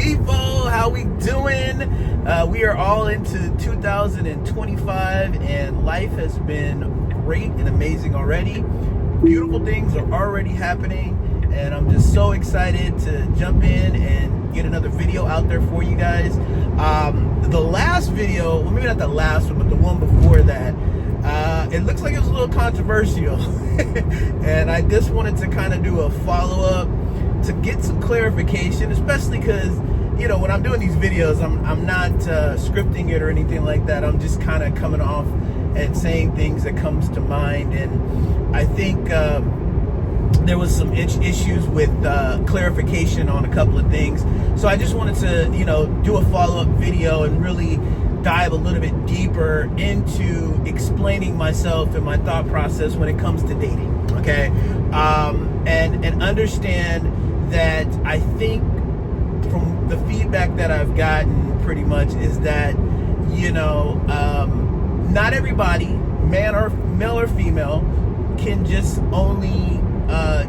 people? How we doing? We are all into 2025 and life has been great and amazing already. Beautiful things are already happening and I'm just so excited to jump in and get another video out there for you guys. The last video, well, maybe not the last one, but the one before that, it looks like it was a little controversial and I just wanted to kind of do a follow-up to get some clarification, especially because, you know, when I'm doing these videos, I'm not scripting it or anything like that. I'm just kind of coming off and saying things that comes to mind. And I think there was some issues with clarification on a couple of things. So I just wanted to, you know, do a follow-up video and really dive a little bit deeper into explaining myself and my thought process when it comes to dating, okay? And understand that I think from the feedback that I've gotten pretty much is that, you know, not everybody, male or female, can just only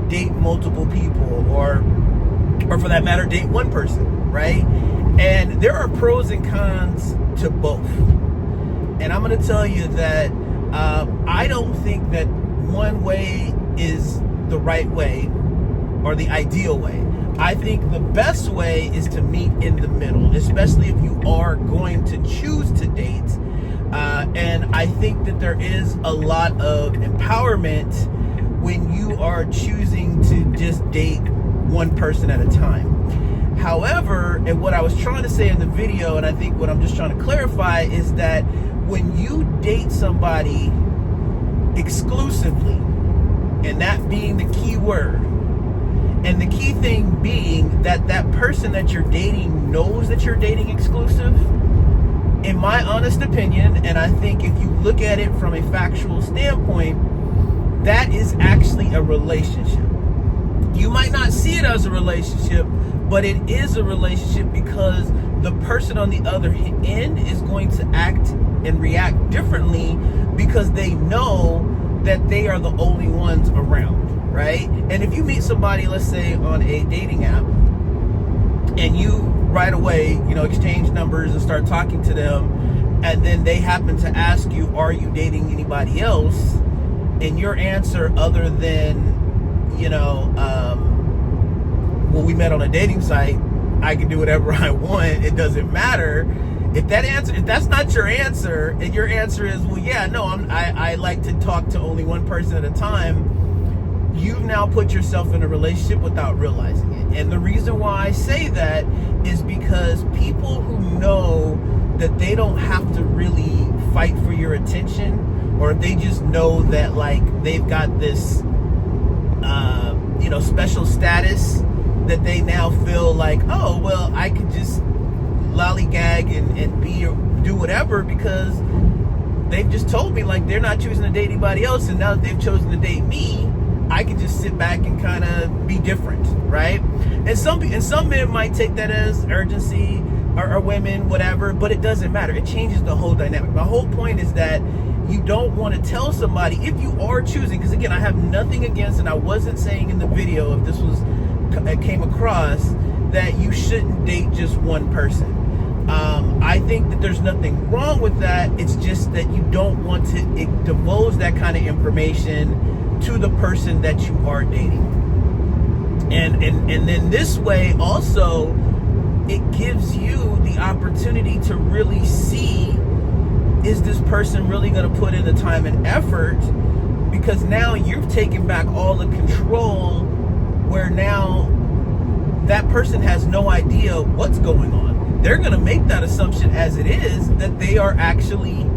date multiple people or for that matter, date one person, right? And there are pros and cons to both. And I'm going to tell you that I don't think that one way is the right way or the ideal way. I think the best way is to meet in the middle, especially if you are going to choose to date. And I think that there is a lot of empowerment when you are choosing to just date one person at a time. However, and what I was trying to say in the video, and I think what I'm just trying to clarify, is that when you date somebody exclusively, and that being the key word, and the key thing being that that person that you're dating knows that you're dating exclusive, in my honest opinion, and I think if you look at it from a factual standpoint, that is actually a relationship. You might not see it as a relationship, but it is a relationship because the person on the other end is going to act and react differently because they know that they are the only ones around. Right? And if you meet somebody, let's say on a dating app, and you right away, you know, exchange numbers and start talking to them, and then they happen to ask you, are you dating anybody else? And your answer, other than, you know, well, we met on a dating site, I can do whatever I want, it doesn't matter. If that's not your answer, and your answer is, well, yeah, no, I like to talk to only one person at a time, you've now put yourself in a relationship without realizing it. And the reason why I say that is because people who know that they don't have to really fight for your attention, or they just know that like they've got this you know, special status, that they now feel like, oh well, I could just lollygag and be or do whatever because they've just told me like they're not choosing to date anybody else, and now that they've chosen to date me, I could just sit back and kind of be different, right? And some men might take that as urgency, or women, whatever, but it doesn't matter. It changes the whole dynamic. My whole point is that you don't want to tell somebody, if you are choosing, because again, I have nothing against, and I wasn't saying in the video, if this came across, that you shouldn't date just one person. I think that there's nothing wrong with that. It's just that you don't want to divulge that kind of information to the person that you are dating. And then this way also, it gives you the opportunity to really see, is this person really going to put in the time and effort? Because now you've taken back all the control, where now that person has no idea what's going on. They're going to make that assumption as it is, that they are actually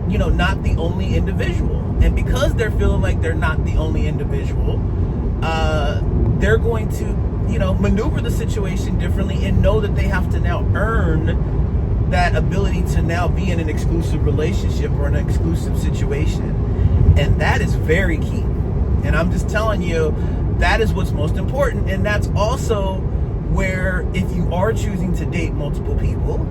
you know, not the only individual. And because they're feeling like they're not the only individual, they're going to, you know, maneuver the situation differently and know that they have to now earn that ability to now be in an exclusive relationship or an exclusive situation. And that is very key. And I'm just telling you, that is what's most important. And that's also where, if you are choosing to date multiple people,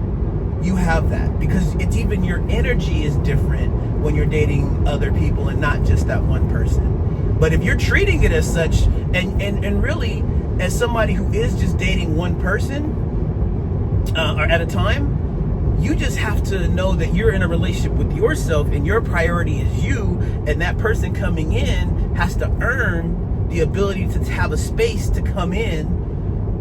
you have that, because it's even your energy is different when you're dating other people and not just that one person. But if you're treating it as such, and really as somebody who is just dating one person or at a time, you just have to know that you're in a relationship with yourself and your priority is you, and that person coming in has to earn the ability to have a space to come in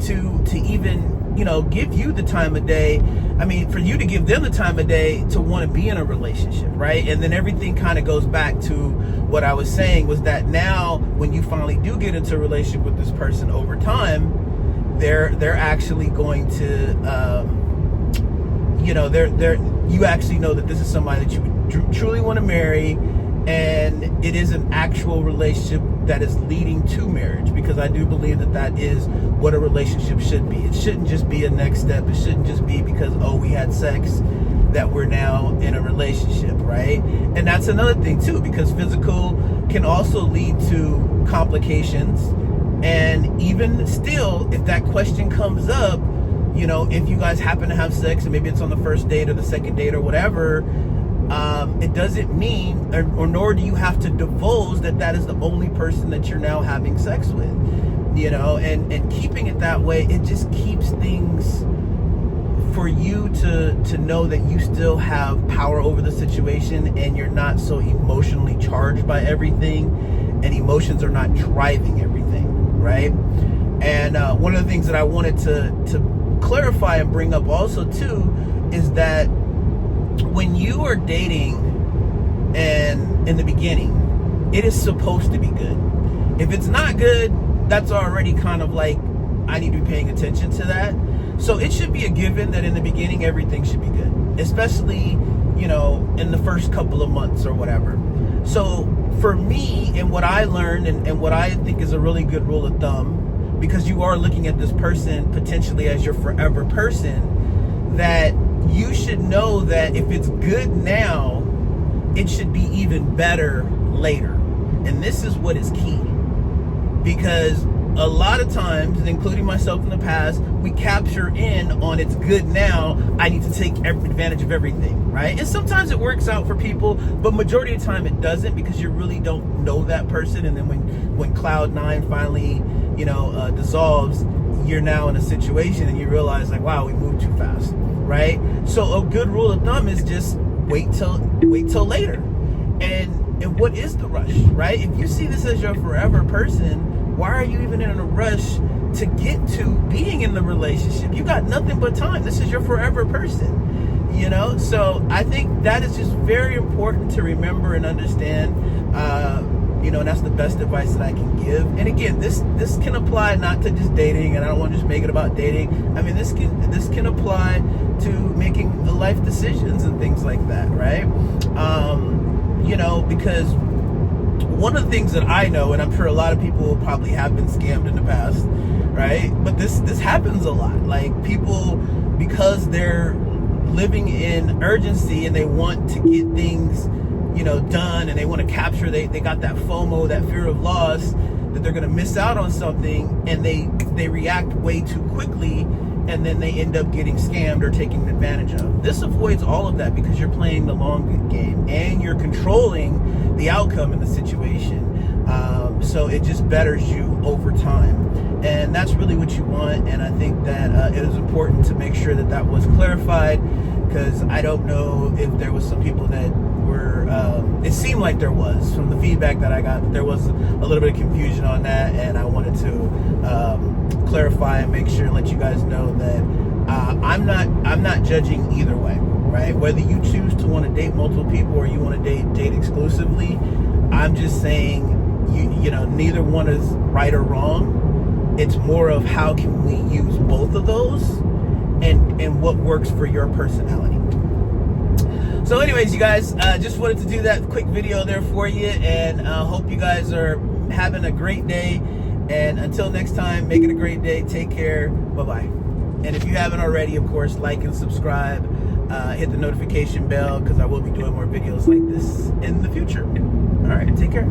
to even, you know, give you the time of day. I mean, for you to give them the time of day to want to be in a relationship, right? And then everything kind of goes back to what I was saying, was that now when you finally do get into a relationship with this person over time, they're actually going to you actually know that this is somebody that you would truly want to marry, and it is an actual relationship that is leading to marriage, because I do believe that that is what a relationship should be. It shouldn't just be a next step. It shouldn't just be because, oh, we had sex, that we're now in a relationship, right? And that's another thing too, because physical can also lead to complications. And even still, if that question comes up, you know, if you guys happen to have sex and maybe it's on the first date or the second date or whatever, it doesn't mean, or nor do you have to divulge that that is the only person that you're now having sex with, you know, and keeping it that way, it just keeps things for you to know that you still have power over the situation and you're not so emotionally charged by everything, and emotions are not driving everything, right? And one of the things that I wanted to clarify and bring up also too is that when you are dating, and in the beginning, it is supposed to be good. If it's not good, that's already kind of like, I need to be paying attention to that. So it should be a given that in the beginning everything should be good, especially, you know, in the first couple of months or whatever. So for me, and what I learned, and what I think is a really good rule of thumb, because you are looking at this person potentially as your forever person, that you should know that if it's good now, it should be even better later. And this is what is key, because a lot of times, including myself in the past, we capture in on it's good now, I need to take advantage of everything, right? And sometimes it works out for people, but majority of the time it doesn't, because you really don't know that person. And then when cloud nine finally, you know, dissolves, you're now in a situation and you realize, like, wow, we moved too fast, right? So a good rule of thumb is just wait till later. And what is the rush, right? If you see this as your forever person, why are you even in a rush to get to being in the relationship? You got nothing but time. This is your forever person, you know? So I think that is just very important to remember and understand, you know, and that's the best advice that I can give. And again, this can apply not to just dating, and I don't want to just make it about dating. I mean, this can apply to making life decisions and things like that, right? You know, because one of the things that I know, and I'm sure a lot of people probably have been scammed in the past, right? But this happens a lot. Like, people, because they're living in urgency and they want to get things, you know, done, and they want to capture, they got that FOMO, that fear of loss, that they're going to miss out on something, and they react way too quickly, and then they end up getting scammed or taken advantage of. This avoids all of that, because you're playing the long game and you're controlling the outcome in the situation. So it just betters you over time, and that's really what you want. And I think that it is important to make sure that that was clarified, because I don't know if there was some people that were, it seemed like there was, from the feedback that I got, there was a little bit of confusion on that, and I wanted to clarify and make sure and let you guys know that I'm not judging either way, right? Whether you choose to want to date multiple people or you want to date exclusively, I'm just saying, you know, neither one is right or wrong. It's more of how can we use both of those, and what works for your personality. So anyways, you guys, just wanted to do that quick video there for you, and hope you guys are having a great day. And until next time, make it a great day. Take care. Bye-bye. And if you haven't already, of course, like and subscribe. Hit the notification bell, because I will be doing more videos like this in the future. All right, take care.